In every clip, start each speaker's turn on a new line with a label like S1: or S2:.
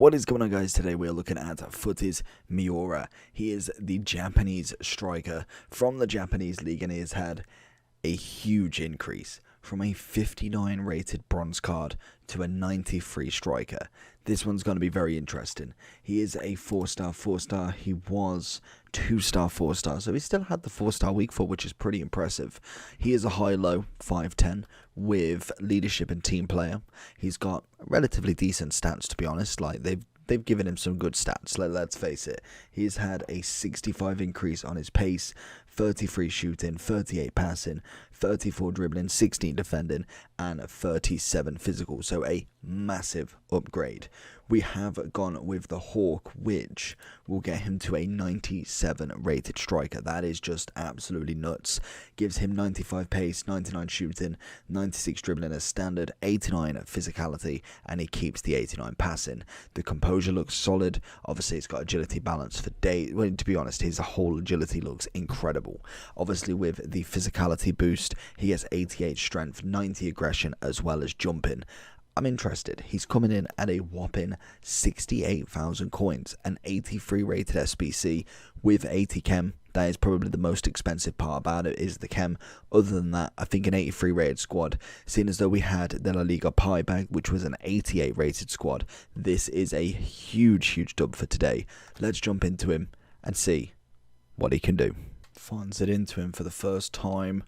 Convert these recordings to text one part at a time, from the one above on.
S1: What is going on, guys? Today we are looking at Futties Miura. He is the Japanese striker from the Japanese league, and he has had a huge increase from a 59 rated bronze card to a 93 striker. This one's going to be very interesting. He is a 4-star, 4-star. He was 2-star, 4-star. So he still had the 4-star week 4, which is pretty impressive. He is a high-low 5'10 with leadership and team player. He's got relatively decent stats, to be honest. Like they've given him some good stats. Let's face it. He's had a 65 increase on his pace, 33 shooting, 38 passing, 34 dribbling, 16 defending, and 37 physical. So a massive upgrade. We have gone with the Hawk, which will get him to a 97 rated striker. That is just absolutely nuts. Gives him 95 pace, 99 shooting, 96 dribbling as standard, 89 physicality, and he keeps the 89 passing. The composure looks solid. Obviously, it's got agility balance for days. Well, to be honest, his whole agility looks incredible. Obviously, with the physicality boost, he has 88 strength, 90 aggression, as well as jumping. I'm interested. He's coming in at a whopping 68,000 coins, an 83 rated SBC with 80 chem. That is probably the most expensive part about it, is the chem. Other than that, I think an 83 rated squad, seeing as though we had the La Liga Pie bag, which was an 88 rated squad, this is a huge dub for today. Let's jump into him and see what he can do. Finds it into him for the first time.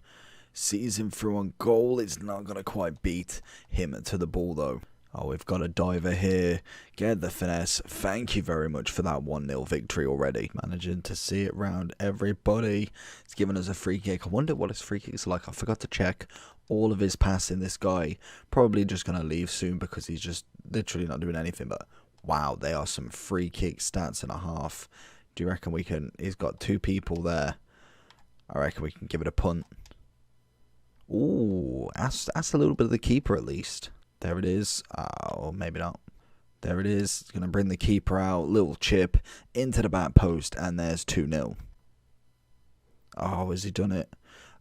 S1: Sees him through on goal. It's not going to quite beat him to the ball, though. Oh, we've got a diver here. Get the finesse. Thank you very much for that 1-0 victory already. Managing to see it round everybody. It's given us a free kick. I wonder what his free kick's like. I forgot to check all of his passing. This guy probably just going to leave soon because he's just literally not doing anything. But wow, they are some free kick stats and a half. Do you reckon we can... He's got 2 people there. I reckon we can give it a punt. Ooh, ask a little bit of the keeper at least. There it is. Oh, maybe not. There it is. It's going to bring the keeper out. Little chip into the back post, and there's 2-0. Oh, has he done it?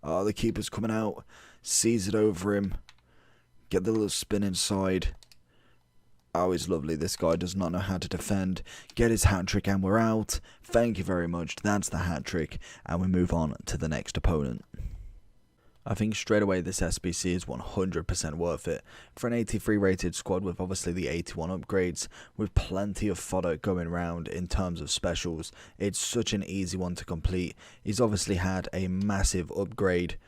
S1: Oh, the keeper's coming out. Sees it over him. Get the little spin inside. Oh, he's lovely. This guy does not know how to defend. Get his hat-trick, and we're out. Thank you very much. That's the hat-trick, and we move on to the next opponent. I think straight away this SBC is 100% worth it. For an 83 rated squad with obviously the 81 upgrades, with plenty of fodder going around in terms of specials, it's such an easy one to complete. He's obviously had a massive upgrade.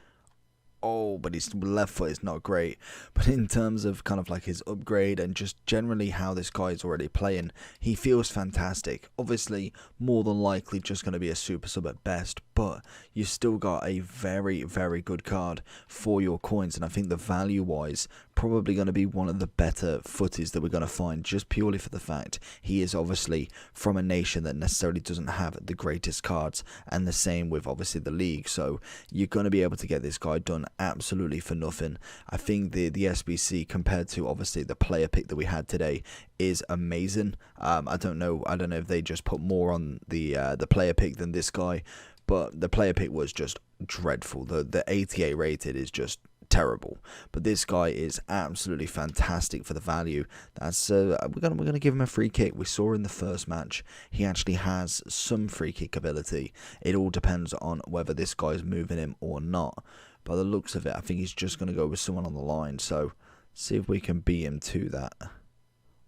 S1: Oh, but his left foot is not great. But in terms of kind of like his upgrade and just generally how this guy is already playing, he feels fantastic. Obviously, more than likely just going to be a super sub at best, but you've still got a very good card for your coins. And I think the value-wise, probably going to be one of the better footies that we're going to find, just purely for the fact he is obviously from a nation that necessarily doesn't have the greatest cards, and the same with obviously the league. So you're going to be able to get this guy done absolutely for nothing. I think the SBC compared to obviously the player pick that we had today is amazing. I don't know if they just put more on the player pick than this guy, but the player pick was just dreadful. The 88 rated is just terrible, but this guy is absolutely fantastic for the value. That's we're gonna give him a free kick. We saw in the first match he actually has some free kick ability. It all depends on whether this guy's moving him or not. By the looks of it, I think he's just going to go with someone on the line. So, see if we can beat him to that.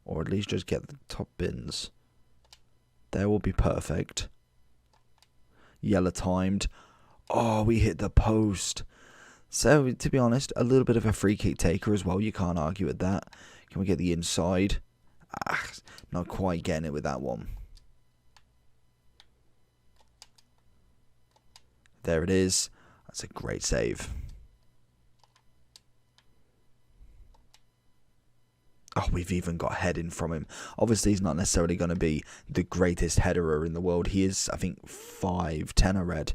S1: Or at least just get the top bins. There will be perfect. Yellow timed. Oh, we hit the post. So, to be honest, a little bit of a free kick taker as well. You can't argue with that. Can we get the inside? Not quite getting it with that one. There it is. That's a great save. Oh, we've even got heading from him. Obviously, he's not necessarily going to be the greatest headerer in the world. He is, I think, 5'10", I read.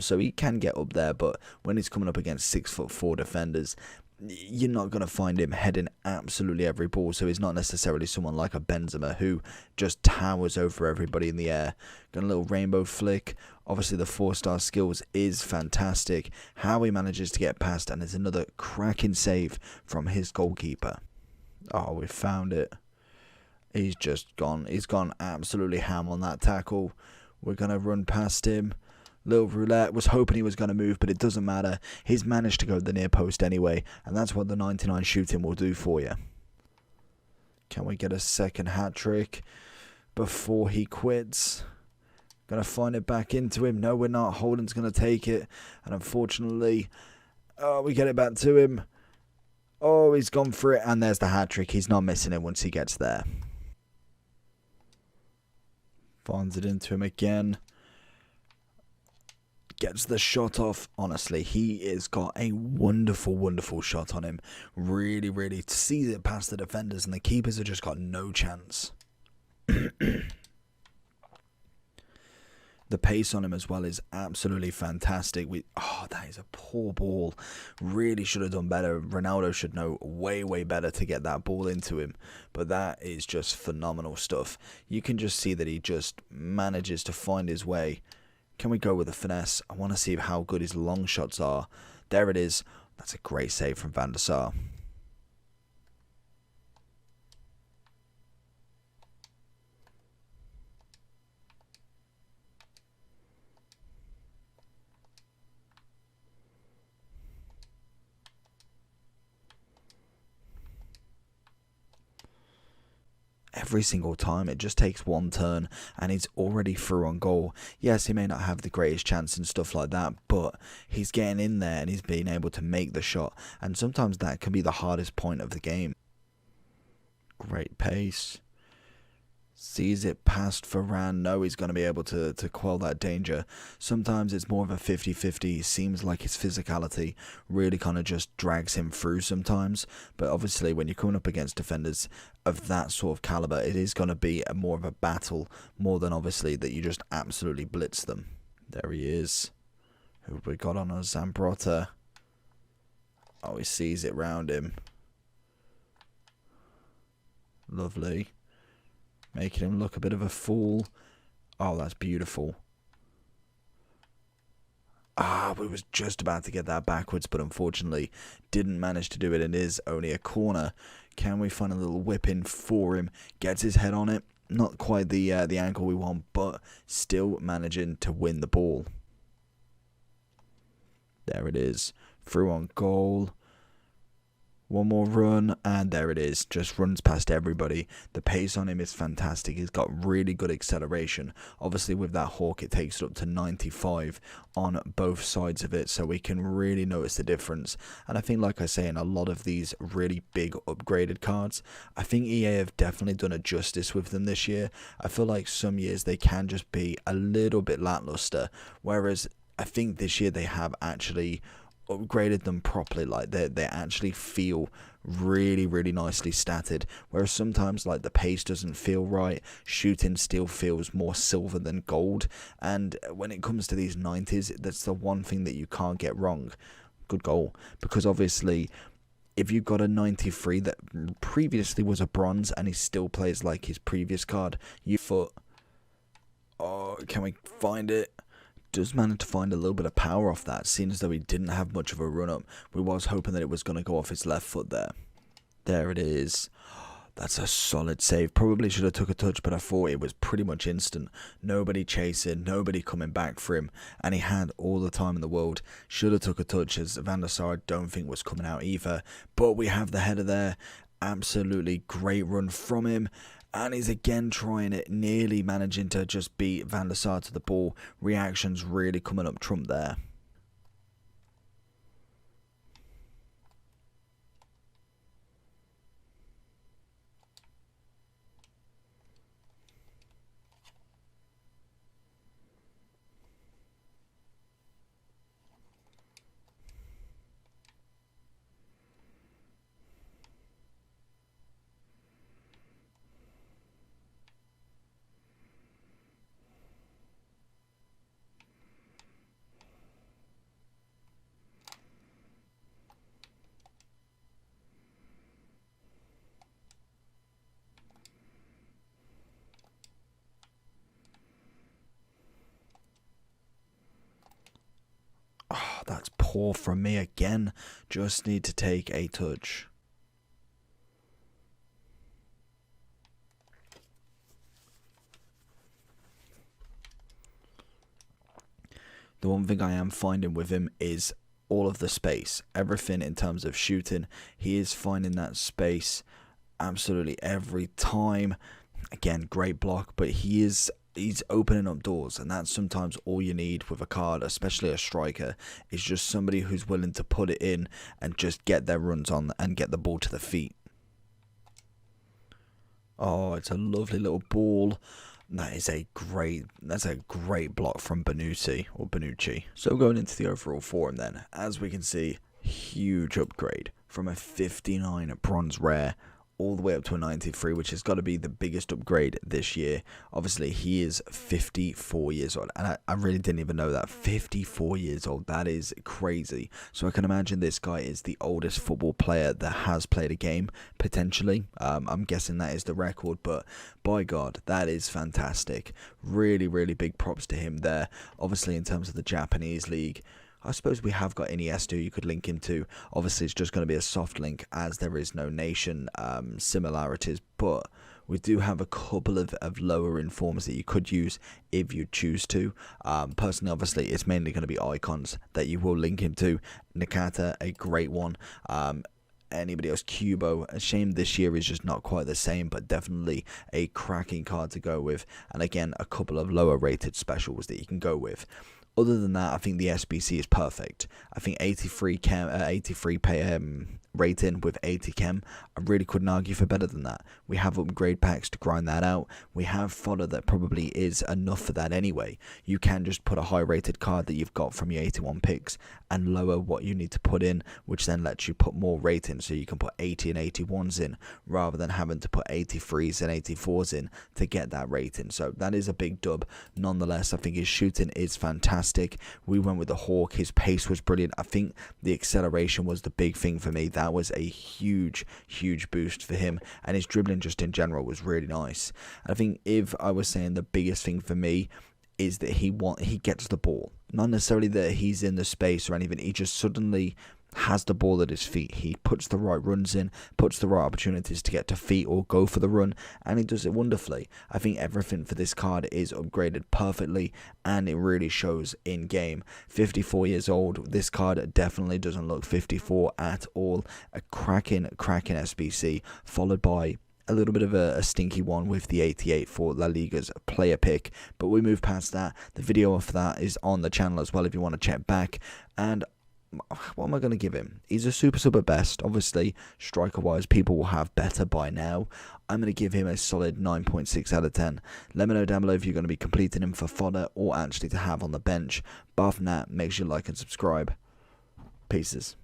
S1: So he can get up there, but when he's coming up against 6'4" defenders, you're not going to find him heading absolutely every ball. So he's not necessarily someone like a Benzema who just towers over everybody in the air. Got a little rainbow flick. Obviously the 4-star skills is fantastic. How he manages to get past, and there's another cracking save from his goalkeeper. Oh, we found it. He's just gone. He's gone absolutely ham on that tackle. We're going to run past him. Little roulette. Was hoping he was going to move, but it doesn't matter. He's managed to go to the near post anyway, and that's what the 99 shooting will do for you. Can we get a second hat trick before he quits? Going to find it back into him. No, we're not. Holden's going to take it, and unfortunately, we get it back to him. Oh, he's gone for it, and there's the hat trick. He's not missing it once he gets there. Finds it into him again. Gets the shot off. Honestly, he has got a wonderful, wonderful shot on him. Really, really sees it past the defenders, and the keepers have just got no chance. The pace on him as well is absolutely fantastic. That is a poor ball. Really should have done better. Ronaldo should know way, way better to get that ball into him. But that is just phenomenal stuff. You can just see that he just manages to find his way. Can we go with a finesse? I want to see how good his long shots are. There it is. That's a great save from Van der Sar. Every single time, it just takes one turn and he's already through on goal. Yes, he may not have the greatest chance and stuff like that, but he's getting in there and he's being able to make the shot, and sometimes that can be the hardest point of the game. Great pace. Sees it past Varane. No, he's going to be able to quell that danger. Sometimes it's more of a 50-50. Seems like his physicality really kind of just drags him through sometimes. But obviously when you're coming up against defenders of that sort of caliber, it is going to be more of a battle, more than obviously that you just absolutely blitz them. There he is. Who have we got on us? Zambrotta. Oh, he sees it round him. Lovely. Making him look a bit of a fool. Oh, that's beautiful. We was just about to get that backwards, but unfortunately didn't manage to do it. It is only a corner. Can we find a little whip in for him? Gets his head on it. Not quite the angle we want, but still managing to win the ball. There it is. Through on goal. One more run, and there it is. Just runs past everybody. The pace on him is fantastic. He's got really good acceleration. Obviously, with that Hawk, it takes it up to 95 on both sides of it, so we can really notice the difference. And I think, like I say, in a lot of these really big upgraded cards, I think EA have definitely done a justice with them this year. I feel like some years they can just be a little bit lackluster, whereas I think this year they have actually upgraded them properly. Like they actually feel really, really nicely statted, whereas sometimes like the pace doesn't feel right, shooting still feels more silver than gold. And when it comes to these 90s, that's the one thing that you can't get wrong. Good goal, because obviously if you've got a 93 that previously was a bronze and he still plays like his previous card, can we find it? Does manage to find a little bit of power off that, seeing as though he didn't have much of a run up. We was hoping that it was going to go off his left foot there. There it is. That's a solid save. Probably should have took a touch, but I thought it was pretty much instant. Nobody chasing, nobody coming back for him, and he had all the time in the world. Should have took a touch, as Van der Sar I don't think was coming out either. But we have the header there. Absolutely great run from him. And he's again trying it, nearly managing to just beat Van der Sar to the ball. Reactions really coming up trump there. That's poor from me again. Just need to take a touch. The one thing I am finding with him is all of the space. Everything in terms of shooting, he is finding that space absolutely every time. Again, great block, but he's opening up doors, and that's sometimes all you need with a card, especially a striker, is just somebody who's willing to put it in and just get their runs on and get the ball to the feet. Oh, it's a lovely little ball. That's a great block from Bonucci. So going into the overall form then, as we can see, huge upgrade from a 59 bronze rare all the way up to a 93, which has got to be the biggest upgrade this year. Obviously, he is 54 years old, and I really didn't even know that. 54 years old, that is crazy. So I can imagine this guy is the oldest football player that has played a game, potentially. I'm guessing that is the record, but by God, that is fantastic. Really, really big props to him there. Obviously, in terms of the Japanese league, I suppose we have got Iniesta you could link him to. Obviously, it's just going to be a soft link as there is no nation similarities, but we do have a couple of lower informs that you could use if you choose to. Personally, obviously, it's mainly going to be icons that you will link him to. Nakata, a great one. Anybody else? Kubo, a shame this year is just not quite the same, but definitely a cracking card to go with. And again, a couple of lower rated specials that you can go with. Other than that, I think the SBC is perfect. I think 83 rating with 80 chem, I really couldn't argue for better than that. We have upgrade packs to grind that out. We have fodder that probably is enough for that anyway. You can just put a high rated card that you've got from your 81 picks and lower what you need to put in, which then lets you put more rating, so you can put 80 and 81s in rather than having to put 83s and 84s in to get that rating. So that is a big dub. Nonetheless, I think his shooting is fantastic. We went with the Hawk. His pace was brilliant. I think the acceleration was the big thing for me. That was a huge boost for him, and his dribbling just in general was really nice. I think if I was saying the biggest thing for me is that he gets the ball, not necessarily that he's in the space or anything. He just suddenly has the ball at his feet. He puts the right runs in, puts the right opportunities to get to feet or go for the run, and he does it wonderfully. I think everything for this card is upgraded perfectly, and it really shows in game. 54 years old, this card definitely doesn't look 54 at all. A cracking SBC, followed by a little bit of a stinky one with the 88 for La Liga's player pick, but we move past that. The video of that is on the channel as well if you want to check back. And what am I going to give him? He's a super sub at best. Obviously, striker-wise, people will have better by now. I'm going to give him a solid 9.6 out of 10. Let me know down below if you're going to be completing him for fodder or actually to have on the bench. But from that, make sure you like and subscribe. Pieces.